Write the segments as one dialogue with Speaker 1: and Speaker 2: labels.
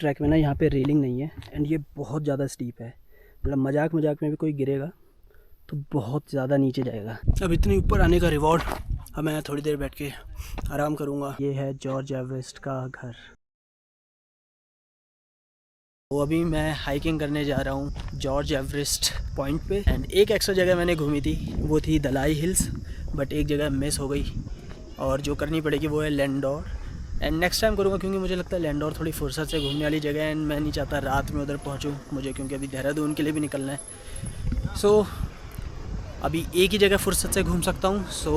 Speaker 1: Track में ना यहाँ पे रेलिंग नहीं है एंड ये बहुत ज़्यादा स्टीप है, मतलब मजाक मजाक में भी कोई गिरेगा तो बहुत ज़्यादा नीचे जाएगा। अब इतनी ऊपर आने का रिवॉर्ड, अब मैं थोड़ी देर बैठ के आराम करूँगा। ये है जॉर्ज एवरेस्ट का घर। तो अभी मैं हाइकिंग करने जा रहा हूँ जॉर्ज एवरेस्ट पॉइंट पे एंड एक एक्स्ट्रा जगह मैंने घूमी थी, वो थी दलाई हिल्स, बट एक जगह मिस हो गई और जो करनी पड़ेगी वो है लैंडोर। एंड नेक्स्ट टाइम करूँगा क्योंकि मुझे लगता है लैंडोर थोड़ी फुर्सत से घूमने वाली जगह है एंड मैं नहीं चाहता रात में उधर पहुँचूँ मुझे, क्योंकि अभी देहरादून के लिए भी निकलना है। सो अभी एक ही जगह फुर्सत से घूम सकता हूँ, सो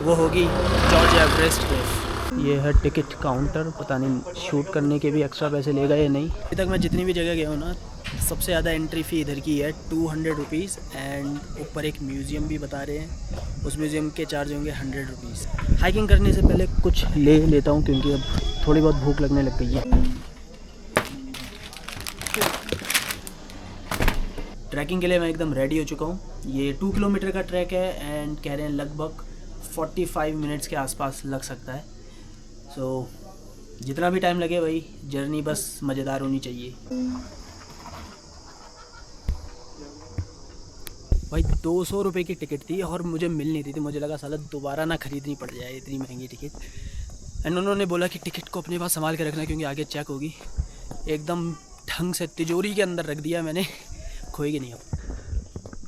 Speaker 1: वो होगी जॉर्ज एवरेस्ट क्लिफ। ये है टिकट काउंटर, पता नहीं शूट करने के भी एक्स्ट्रा पैसे लेगा या नहीं। अभी तक मैं जितनी भी जगह गया हूँ ना, सबसे ज़्यादा एंट्री फ़ी इधर की है 200 रुपीज़ एंड ऊपर एक म्यूज़ियम भी बता रहे हैं, उस म्यूज़ियम के चार्ज होंगे 100 रुपीज़। हाइकिंग करने से पहले कुछ ले लेता हूँ क्योंकि अब थोड़ी बहुत भूख लगने लग गई है। ट्रैकिंग के लिए मैं एकदम रेडी हो चुका हूँ। ये 2 किलोमीटर का ट्रैक है एंड कह रहे हैं लगभग 45 मिनट्स के आसपास लग सकता है। सो जितना भी टाइम लगे भाई, जर्नी बस मज़ेदार होनी चाहिए। भाई 200 रुपये की टिकट थी और मुझे मिल नहीं रही थी, मुझे लगा साला दोबारा ना ख़रीदनी पड़ जाए इतनी महंगी टिकट। एंड उन्होंने बोला कि टिकट को अपने पास संभाल के रखना क्योंकि आगे चेक होगी। एकदम ढंग से तिजोरी के अंदर रख दिया मैंने, खोएगी नहीं अब।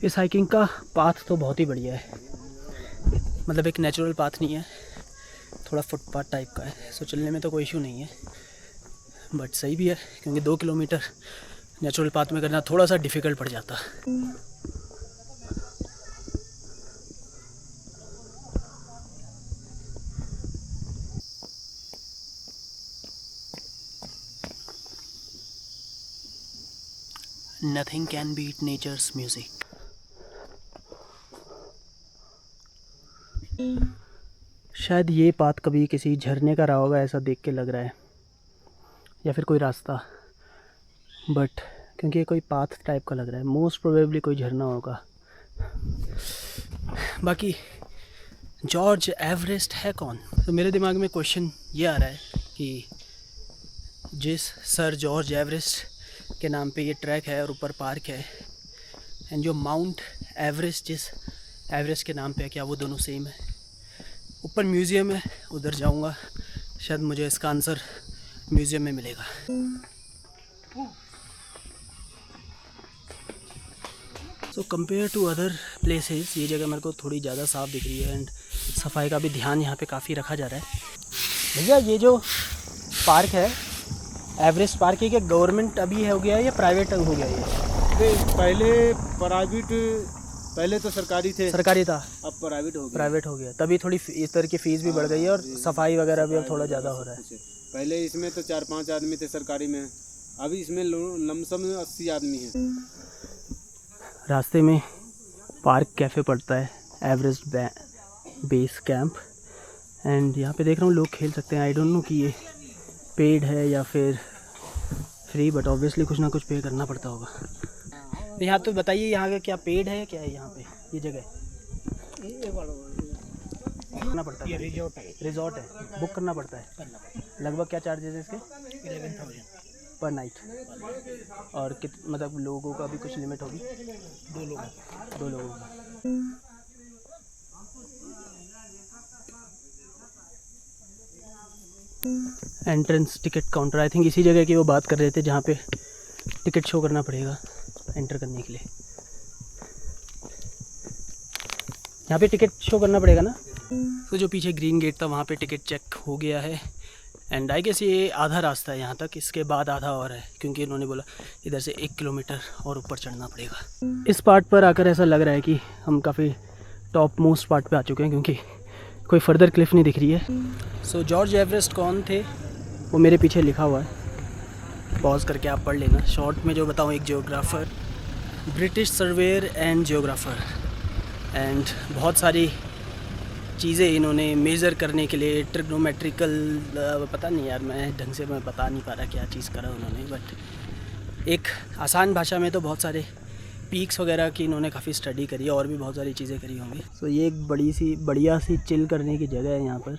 Speaker 1: इस हाइकिंग का पाथ तो बहुत ही बढ़िया है, मतलब एक नेचुरल पाथ नहीं है, थोड़ा फुटपाथ टाइप का है। सो चलने में तो कोई इशू नहीं है, बट सही भी है क्योंकि 2 किलोमीटर नेचुरल पाथ में करना थोड़ा सा डिफ़िकल्ट पड़ जाता। Nothing can beat nature's music. शायद ये पाथ कभी किसी झरने का रहा होगा, ऐसा देख के लग रहा है, या फिर कोई रास्ता, बट क्योंकि ये कोई पाथ टाइप का लग रहा है, मोस्ट प्रोबेबली कोई झरना होगा। बाकी जॉर्ज एवरेस्ट है कौन? तो मेरे दिमाग में क्वेश्चन ये आ रहा है कि जिस सर जॉर्ज एवरेस्ट के नाम पे ये ट्रैक है और ऊपर पार्क है, एंड जो माउंट एवरेस्ट जिस एवरेस्ट के नाम पे है, क्या वो दोनों सेम है? ऊपर म्यूज़ियम है, उधर जाऊंगा, शायद मुझे इसका आंसर म्यूज़ियम में मिलेगा। So compare to other places ये जगह मेरे को थोड़ी ज़्यादा साफ़ दिख रही है एंड सफाई का भी ध्यान यहाँ पे काफ़ी रखा जा रहा है। भैया ये जो पार्क है एवरेस्ट पार्क, है क्या गवर्नमेंट अभी हो गया है या प्राइवेट हो गया ये?
Speaker 2: पहले प्राइवेट, पहले तो सरकारी थे,
Speaker 1: सरकारी था,
Speaker 2: अब प्राइवेट हो गया।
Speaker 1: तभी थोड़ी इस तरह की फ़ीस भी बढ़ गई है और सफाई वगैरह भी अब थोड़ा ज़्यादा हो रहा है।
Speaker 2: पहले इसमें तो 4-5 आदमी थे सरकारी में, अभी इसमें लमसम 80 आदमी हैं।
Speaker 1: रास्ते में पार्क कैफ़े पड़ता है, एवरेस्ट बेस कैंप, एंड यहाँ पे देख रहा हूँ लोग खेल सकते हैं। आई डोंट नो कि ये पेड है या फिर फ्री, बट ऑब्वियसली कुछ ना कुछ पे करना पड़ता होगा। तो यहाँ तो बताइए, यहाँ का क्या पेड है, क्या है यहाँ पे ये जगह? करना पड़ता है, रिजॉर्ट है, बुक करना पड़ता है। लगभग क्या चार्जेस है इसके? 11,000 पर नाइट। और मतलब लोगों का भी कुछ लिमिट होगी? 2 लोगों का। Entrance ticket counter, I think इसी जगह की वो बात कर रहे थे जहाँ पे टिकट शो करना पड़ेगा एंटर करने के लिए। यहाँ पे टिकट शो करना पड़ेगा ना? तो जो पीछे ग्रीन गेट था वहाँ पे टिकट चेक हो गया है एंड आई गेस ये आधा रास्ता है यहाँ तक, इसके बाद आधा और है क्योंकि इन्होंने बोला इधर से 1 किलोमीटर और ऊपर चढ़ना पड़ेगा। इस पार्ट पर आकर ऐसा लग रहा है कि हम काफ़ी टॉप मोस्ट पार्ट पे आ चुके हैं क्योंकि कोई फर्दर क्लिफ नहीं दिख रही है। सो जॉर्ज एवरेस्ट कौन थे वो मेरे पीछे लिखा हुआ है, पॉज करके आप पढ़ लेना। शॉर्ट में जो बताऊँ, एक geographer, British surveyor and geographer, and बहुत सारी चीज़ें इन्होंने मेज़र करने के लिए ट्रिग्नोमेट्रिकल, पता नहीं यार, मैं ढंग से मैं बता नहीं पा रहा क्या चीज़ करा उन्होंने, बट एक आसान भाषा में तो बहुत सारे पीक्स वगैरह की इन्होंने काफ़ी स्टडी करी है और भी बहुत सारी चीज़ें करी होंगी। सो ये एक बढ़िया सी चिल करने की जगह है यहाँ पर।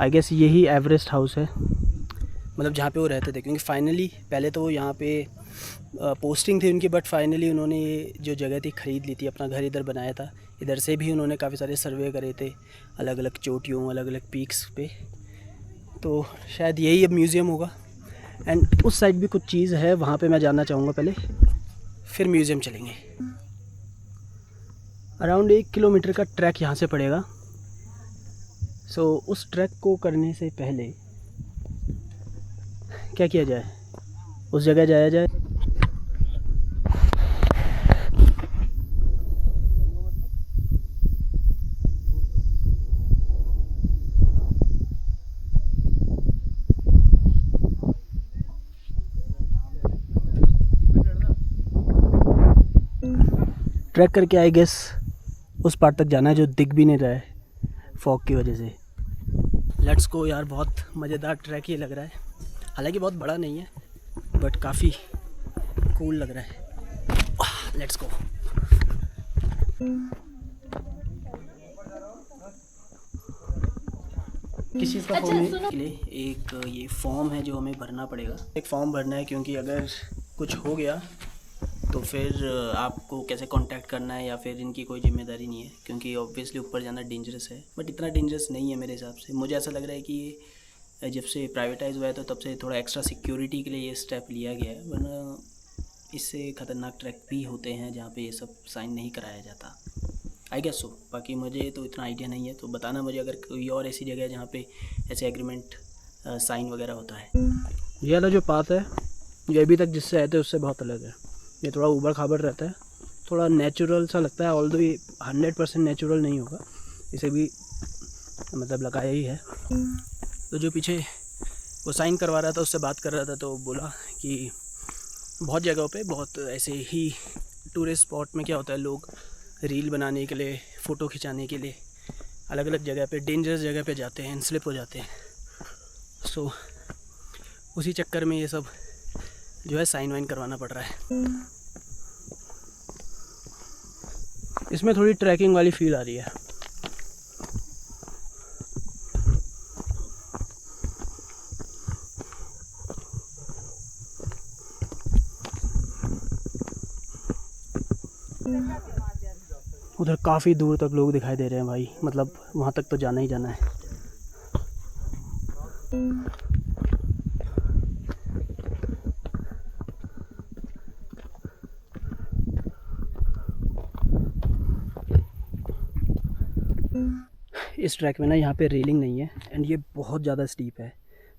Speaker 1: आई गेस यही एवरेस्ट हाउस है मतलब जहाँ पे वो रहते थे, क्योंकि फाइनली पहले तो यहाँ पे पोस्टिंग थी उनकी, बट फाइनली उन्होंने ये जो जगह थी ख़रीद ली थी, अपना घर इधर बनाया था। इधर से भी उन्होंने काफ़ी सारे सर्वे करे थे अलग अलग चोटियों, अलग अलग पीक्स पे। तो शायद यही अब म्यूज़ियम होगा। एंड उस साइड भी कुछ चीज़ है, वहाँ पे मैं जानना चाहूँगा पहले, फिर म्यूज़ियम चलेंगे। अराउंड 1 किलोमीटर का ट्रैक यहाँ से पड़ेगा। सो उस ट्रैक को करने से पहले क्या किया जाए, उस जगह जाया जाए। ट्रैक करके आई गेस उस पार्ट तक जाना है जो दिख भी नहीं रहा है फॉग की वजह से। लेट्स गो यार, बहुत मज़ेदार ट्रैक ये लग रहा है। हालांकि बहुत बड़ा नहीं है बट काफ़ी कूल लग रहा है। Let's go. किस चीज़ का फॉर्म है के लिए? एक ये फॉर्म है जो हमें भरना पड़ेगा। एक फॉर्म भरना है क्योंकि अगर कुछ हो गया तो फिर आपको कैसे कांटेक्ट करना है या फिर इनकी कोई जिम्मेदारी नहीं है, क्योंकि ऑब्वियसली ऊपर जाना डेंजरस है। बट इतना डेंजरस नहीं है मेरे हिसाब से। मुझे ऐसा लग रहा है कि ये जब से प्राइवेटाइज हुआ है तो तब से थोड़ा एक्स्ट्रा सिक्योरिटी के लिए ये स्टेप लिया गया है, वरना इससे ख़तरनाक ट्रैक भी होते हैं जहाँ पे ये सब साइन नहीं कराया जाता। आई गेस सो, बाकी मुझे तो इतना आइडिया नहीं है। तो बताना मुझे अगर कोई और ऐसी जगह है जहाँ पे ऐसे एग्रीमेंट साइन वगैरह होता है। ये वाला जो पाथ है ये अभी तक जिससे आए थे उससे बहुत अलग है। ये थोड़ा ऊबड़ खाबड़ रहता है, थोड़ा नेचुरल सा लगता है। ऑल्दो ये 100% नेचुरल नहीं होगा, इसे भी मतलब लगाया ही है। तो जो पीछे वो साइन करवा रहा था उससे बात कर रहा था, तो बोला कि बहुत जगहों पे बहुत ऐसे ही टूरिस्ट स्पॉट में क्या होता है, लोग रील बनाने के लिए, फ़ोटो खिंचाने के लिए अलग अलग जगह पे, डेंजरस जगह पे जाते हैं, स्लिप हो जाते हैं। सो उसी चक्कर में ये सब जो है साइन वाइन करवाना पड़ रहा है। इसमें थोड़ी ट्रैकिंग वाली फील आ रही है। उधर काफ़ी दूर तक लोग दिखाई दे रहे हैं भाई, मतलब वहाँ तक तो जाना ही जाना है। इस ट्रैक में ना यहाँ पे रेलिंग नहीं है एंड ये बहुत ज़्यादा स्टीप है।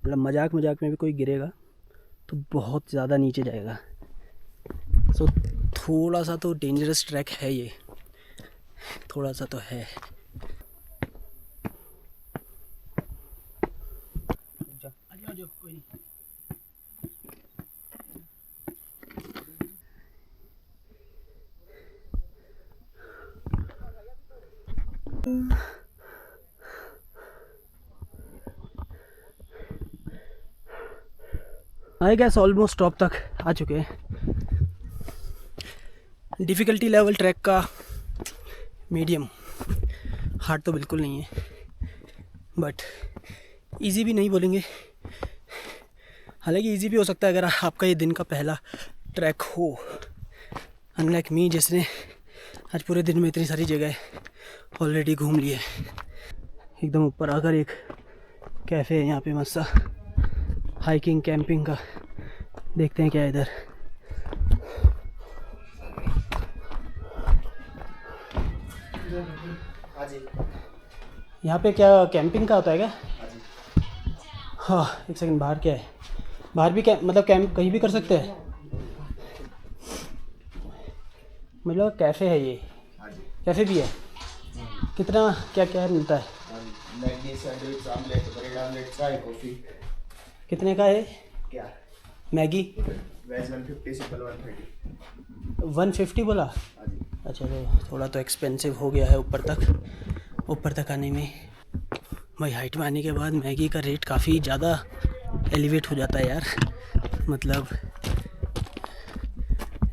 Speaker 1: मतलब मजाक मजाक में भी कोई गिरेगा तो बहुत ज़्यादा नीचे जाएगा। सो थोड़ा सा तो डेंजरस ट्रैक है ये, थोड़ा सा तो है। कोई नहीं। आई गैस ऑलमोस्ट टॉप तक आ चुके हैं। डिफ़िकल्टी लेवल ट्रैक का मीडियम, हार्ड तो बिल्कुल नहीं है, बट इजी भी नहीं बोलेंगे। हालांकि इजी भी हो सकता है अगर आपका ये दिन का पहला ट्रैक हो, अनलाइक मी जिसने आज पूरे दिन में इतनी सारी जगह ऑलरेडी घूम ली है। एकदम ऊपर आकर एक कैफ़े है यहाँ पे मस्त सा, हाइकिंग कैंपिंग का। देखते हैं क्या है इधर। यहाँ पे क्या कैंपिंग का होता है क्या? हाँ एक सेकंड, बाहर क्या है? बाहर भी मतलब कैंप कहीं भी कर सकते हैं? मतलब कैफ़े है ये? कैफ़े भी है? कितना क्या क्या मिलता है?
Speaker 2: Maggi, sandwich, omelette, bread omelette, चाय, कॉफ़ी।
Speaker 1: कितने का है?
Speaker 2: क्या
Speaker 1: मैगी?
Speaker 2: Veg 150, simple 130।
Speaker 1: 150 बोला? अच्छा, तो थोड़ा तो एक्सपेंसिव हो गया है ऊपर तक आने में। भाई हाइट में आने के बाद मैगी का रेट काफ़ी ज़्यादा एलिवेट हो जाता है यार। मतलब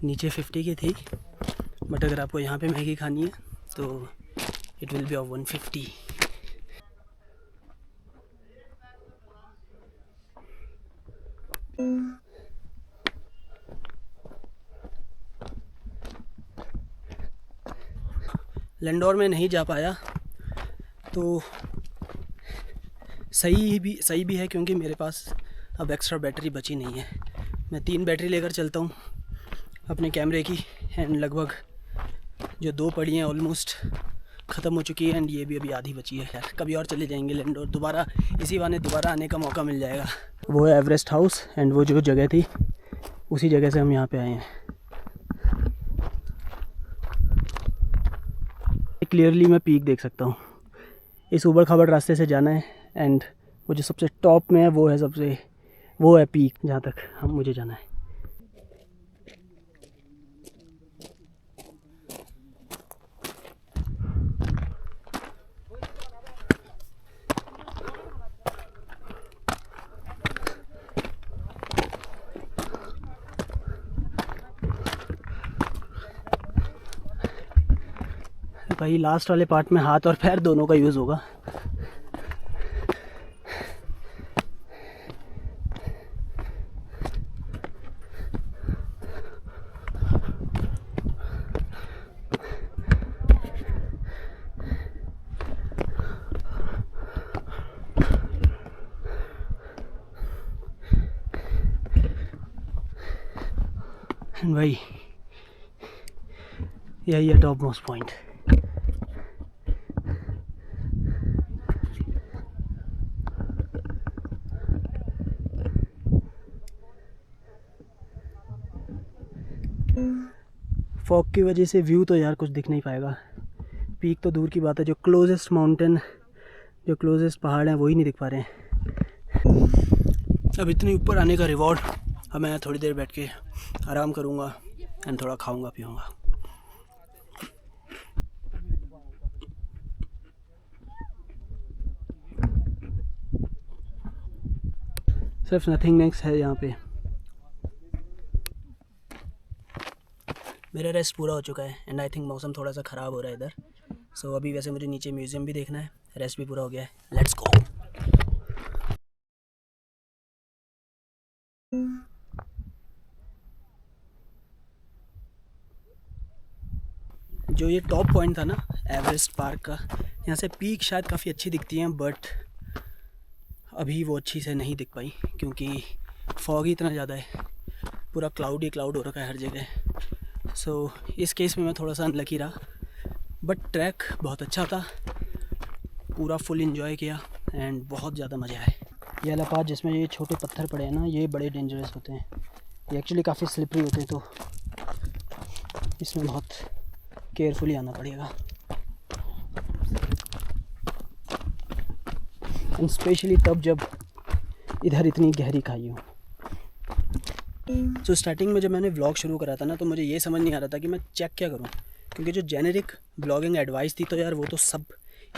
Speaker 1: नीचे 50 की थी, बट अगर आपको यहाँ पे मैगी खानी है तो it will be of 150। Landour में नहीं जा पाया तो सही भी है, क्योंकि मेरे पास अब एक्स्ट्रा बैटरी बची नहीं है। मैं 3 बैटरी लेकर चलता हूँ अपने कैमरे की, एंड लगभग जो 2 पड़ी हैं ऑलमोस्ट ख़त्म हो चुकी है, एंड ये भी अभी आधी बची है। यार कभी और चले जाएंगे लैंडोर, दोबारा इसी बहाने दोबारा आने का मौका मिल जाएगा। वो है एवरेस्ट हाउस, एंड वो जो जगह थी उसी जगह से हम यहाँ पे आए हैं। क्लियरली मैं पीक देख सकता हूँ। इस ऊबड़ खाबड़ रास्ते से जाना है, एंड वो जो सबसे टॉप में है वो है पीक, जहाँ तक मुझे जाना है। भाई लास्ट वाले पार्ट में हाथ और पैर दोनों का यूज़ होगा। भाई यही है टॉप मोस्ट पॉइंट। फॉग की वजह से व्यू तो यार कुछ दिख नहीं पाएगा। पीक तो दूर की बात है, जो क्लोजेस्ट पहाड़ हैं वही नहीं दिख पा रहे हैं। अब इतनी ऊपर आने का रिवॉर्ड, अब मैं थोड़ी देर बैठ के आराम करूँगा एंड थोड़ा खाऊँगा पीऊँगा। सिर्फ नथिंग नेक्स्ट है यहाँ पे। मेरा रेस्ट पूरा हो चुका है, एंड आई थिंक मौसम थोड़ा सा ख़राब हो रहा है इधर। सो अभी वैसे मुझे नीचे म्यूज़ियम भी देखना है, रेस्ट भी पूरा हो गया है। Let's go. जो ये टॉप पॉइंट था ना एवरेस्ट पार्क का, यहाँ से पीक शायद काफ़ी अच्छी दिखती हैं, बट अभी वो अच्छी से नहीं दिख पाई क्योंकि फॉग ही इतना ज़्यादा है, पूरा क्लाउड ही क्लाउड हो रखा है हर जगह। सो इस केस में मैं थोड़ा सा अनलकी रहा, बट ट्रैक बहुत अच्छा था, पूरा फुल एंजॉय किया एंड बहुत ज़्यादा मज़ा आया। ये वाला पार्ट जिसमें ये छोटे पत्थर पड़े हैं ना, ये बड़े डेंजरस होते हैं, ये एक्चुअली काफ़ी स्लिपरी होते हैं, तो इसमें बहुत केयरफुली आना पड़ेगा, एंड स्पेशली तब जब इधर इतनी गहरी खाई हो। सो स्टार्टिंग में जब मैंने व्लॉग शुरू करा था ना, तो मुझे ये समझ नहीं आ रहा था कि मैं चेक क्या करूं, क्योंकि जो जेनेरिक ब्लॉगिंग एडवाइस थी तो यार वो तो सब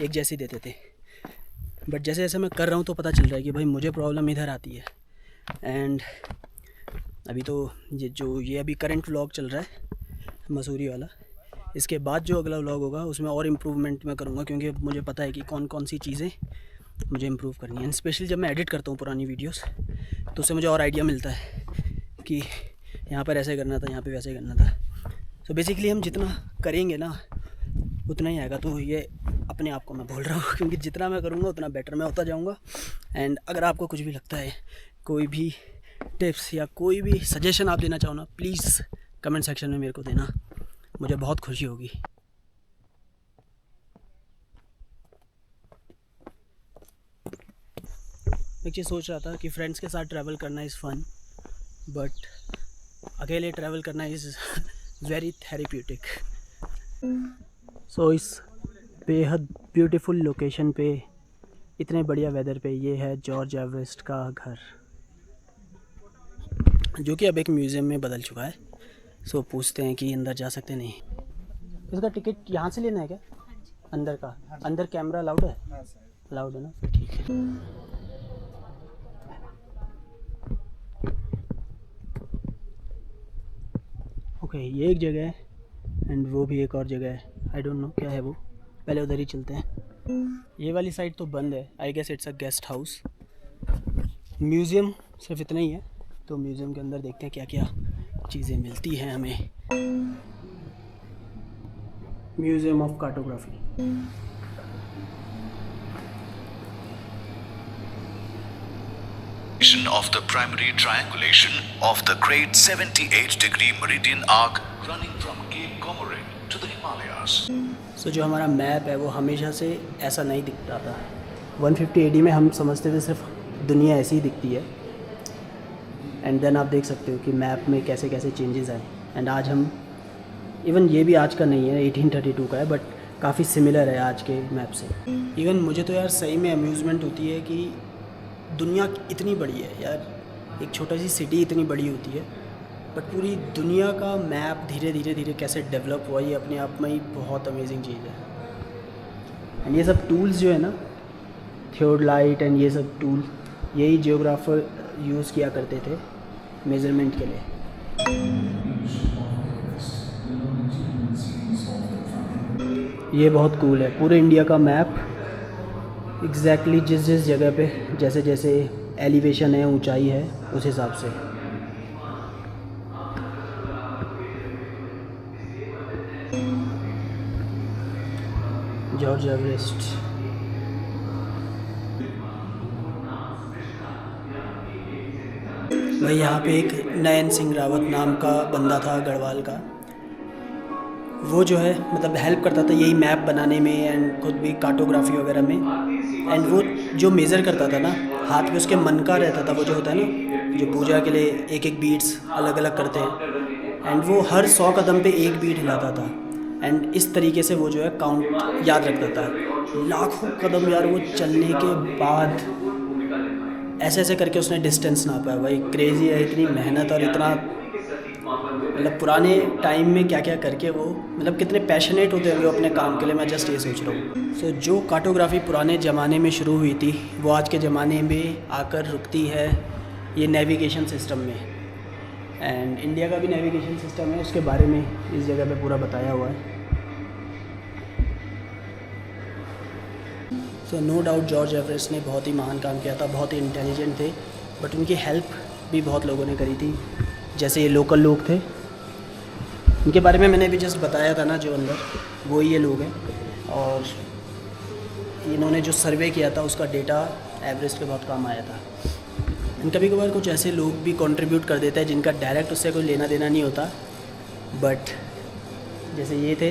Speaker 1: एक जैसी देते थे, बट जैसे जैसे मैं कर रहा हूँ तो पता चल रहा है कि भाई मुझे प्रॉब्लम इधर आती है। एंड अभी तो ये अभी करंट व्लॉग चल रहा है मसूरी वाला, इसके बाद जो अगला व्लॉग होगा उसमें और इम्प्रूवमेंट मैं करूँगा, क्योंकि अब मुझे पता है कि कौन कौन सी चीज़ें मुझे इम्प्रूव करनी है। एंड स्पेशली जब मैं एडिट करता हूँ पुरानी वीडियोस, तो उससे मुझे और आइडिया मिलता है कि यहाँ पर ऐसे करना था, यहाँ पे वैसे करना था। सो बेसिकली हम जितना करेंगे ना उतना ही आएगा, तो ये अपने आप को मैं बोल रहा हूँ, क्योंकि जितना मैं करूँगा उतना बेटर मैं होता जाऊँगा। एंड अगर आपको कुछ भी लगता है, कोई भी टिप्स या कोई भी सजेशन आप देना चाहो ना, प्लीज़ कमेंट सेक्शन में मेरे को देना, मुझे बहुत खुशी होगी। एक चीज़ सोच रहा था कि फ्रेंड्स के साथ ट्रैवल करना इज़ फन, बट अकेले ट्रैवल करना इज़ वेरी थेरेप्यूटिक। सो इस बेहद ब्यूटीफुल लोकेशन पे, इतने बढ़िया वेदर पे, ये है जॉर्ज एवरेस्ट का घर, जो कि अब एक म्यूज़ियम में बदल चुका है। सो पूछते हैं कि अंदर जा सकते नहीं। इसका टिकट यहाँ से लेना है क्या? अंदर का? अंदर कैमरा अलाउड है? अलाउड है ना, फिर ठीक है। ओके, ये एक जगह है एंड वो भी एक और जगह है, आई डोंट नो क्या है वो, पहले उधर ही चलते हैं। ये वाली साइड तो बंद है, I guess it's a guest house. Museum सिर्फ इतना ही है, तो म्यूज़ियम के अंदर देखते हैं क्या क्या चीज़ें मिलती हैं हमें। Museum of cartography.
Speaker 3: Of the primary triangulation of the great 78-degree meridian arc running from Cape Comorin to the Himalayas.
Speaker 1: So जो हमारा मैप है वो हमेशा से ऐसा नहीं दिखता था। 150 AD में हम समझते थे सिर्फ दुनिया ऐसी ही दिखती है, एंड देन आप देख सकते हो कि मैप में कैसे कैसे चेंजेस आए। एंड आज हम इवन ये भी आज का नहीं है, 1832 का है, बट काफ़ी सिमिलर है आज के मैप से। इवन मुझे तो यार सही में अम्यूज़मेंट होती है कि दुनिया इतनी बड़ी है यार, एक छोटा सी सिटी इतनी बड़ी होती है, बट पूरी दुनिया का मैप धीरे धीरे धीरे कैसे डेवलप हुआ, ये अपने आप में ही बहुत अमेजिंग चीज़ है। एंड ये सब टूल्स जो है ना, थियोडलाइट एंड ये सब टूल, यही जियोग्राफर यूज़ किया करते थे मेज़रमेंट के लिए। ये बहुत कूल है, पूरे इंडिया का मैप एग्जैक्टली जिस जिस जगह पे जैसे जैसे एलिवेशन है, ऊंचाई है, उस हिसाब से। George Everest. भाई यहाँ पे एक नयन सिंह रावत नाम का बंदा था गढ़वाल का, वो जो है मतलब हेल्प करता था यही मैप बनाने में एंड खुद भी कार्टोग्राफी वगैरह में। एंड वो जो मेज़र करता था ना, हाथ में उसके मन का रहता था, वो जो होता है ना जो पूजा के लिए एक एक बीट्स अलग अलग करते हैं, एंड वो हर 100 कदम पे एक बीट हिलाता था। एंड इस तरीके से वो जो है काउंट याद रखता था। लाखों कदम यार वो चलने के बाद ऐसे ऐसे करके उसने डिस्टेंस नापा है। भाई क्रेज़ी है, इतनी मेहनत और इतना मतलब पुराने टाइम में क्या क्या करके वो मतलब कितने पैशनेट होते होंगे अपने काम के लिए, मैं जस्ट ये सोच रहा हूँ। सो जो कार्टोग्राफी पुराने ज़माने में शुरू हुई थी वो आज के ज़माने में आकर रुकती है ये नेविगेशन सिस्टम में। एंड इंडिया का भी नेविगेशन सिस्टम है, उसके बारे में इस जगह पे पूरा बताया हुआ है। So no doubt George Everest ने बहुत ही महान काम किया था, बहुत ही इंटेलिजेंट थे, बट उनकी हेल्प भी बहुत लोगों ने करी थी। जैसे ये लोकल लोग थे, इनके बारे में मैंने भी जस्ट बताया था ना, जो अंदर वो ये लोग हैं। और इन्होंने जो सर्वे किया था उसका डेटा एवरेस्ट के बहुत काम आया था। कभी कभार कुछ ऐसे लोग भी कंट्रीब्यूट कर देते हैं जिनका डायरेक्ट उससे कोई लेना देना नहीं होता, बट जैसे ये थे,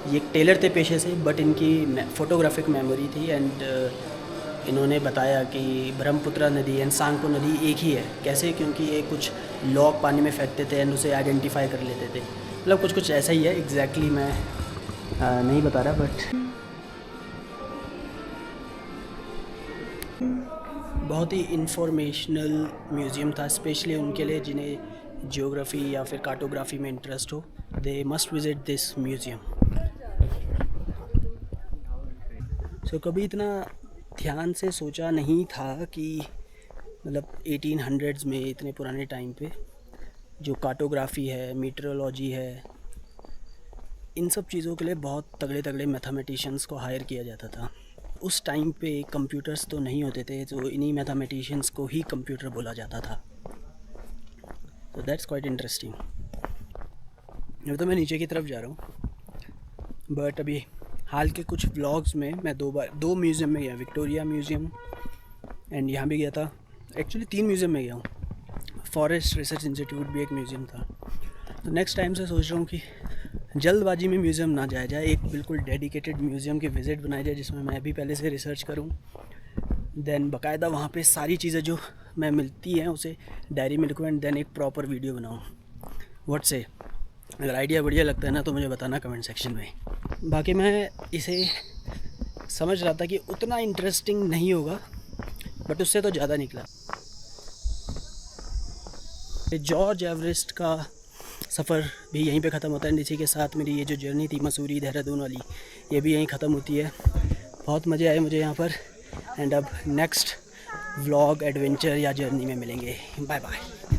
Speaker 1: ये एक टेलर थे पेशे से, बट इनकी फ़ोटोग्राफिक मेमोरी थी। एंड इन्होंने बताया कि ब्रह्मपुत्र नदी एंड सांगपो नदी एक ही है। कैसे? क्योंकि ये कुछ लॉग पानी में फेंकते थे एंड उसे आइडेंटिफाई कर लेते थे। मतलब कुछ ऐसा ही है, एग्जैक्टली मैं नहीं बता रहा, बट बहुत ही इंफॉर्मेशनल म्यूज़ियम था, स्पेशली उनके लिए जिन्हें जियोग्राफी या फिर कार्टोग्राफी में इंटरेस्ट हो। They must visit this museum. So कभी इतना ध्यान से सोचा नहीं था कि मतलब 1800s में, इतने पुराने टाइम पे जो कार्टोग्राफी है, मीटरोलॉजी है, इन सब चीज़ों के लिए बहुत तगड़े तगड़े मैथमेटिशियंस को हायर किया जाता था। उस टाइम पे कंप्यूटर्स तो नहीं होते थे, तो इन्हीं मैथमेटिशियंस को ही कंप्यूटर बोला जाता था। तो दैट्स क्वाइट इंटरेस्टिंग। अब तो मैं नीचे की तरफ जा रहा हूँ, बट अभी हाल के कुछ व्लॉग्स में मैं दो म्यूज़ियम में गया, विक्टोरिया म्यूज़ियम एंड यहाँ भी गया था। एक्चुअली 3 म्यूज़ियम में गया हूँ। फॉरेस्ट रिसर्च इंस्टीट्यूट भी एक म्यूज़ियम था। तो नेक्स्ट टाइम से सोच रहा हूँ कि जल्दबाजी में म्यूज़ियम ना जाया जाए, एक बिल्कुल डेडिकेटेड म्यूज़ियम की विज़िट बनाई जाए जिसमें मैं भी पहले से रिसर्च करूँ, देन बाकायदा वहाँ पे सारी चीज़ें जो मैं मिलती हैं उसे डायरी में लिखूँ एंड देन एक प्रॉपर वीडियो बनाऊँ। व्हाट से? अगर आइडिया बढ़िया लगता है ना तो मुझे बताना कमेंट सेक्शन में। बाकी मैं इसे समझ रहा था कि उतना इंटरेस्टिंग नहीं होगा, बट उससे तो ज़्यादा निकला। जॉर्ज एवरेस्ट का सफ़र भी यहीं पे ख़त्म होता है। इसी के साथ मेरी ये जो जर्नी थी मसूरी देहरादून वाली, ये भी यहीं ख़त्म होती है। बहुत मज़े आए मुझे यहाँ पर, एंड अब नेक्स्ट व्लॉग एडवेंचर या जर्नी में मिलेंगे। Bye bye.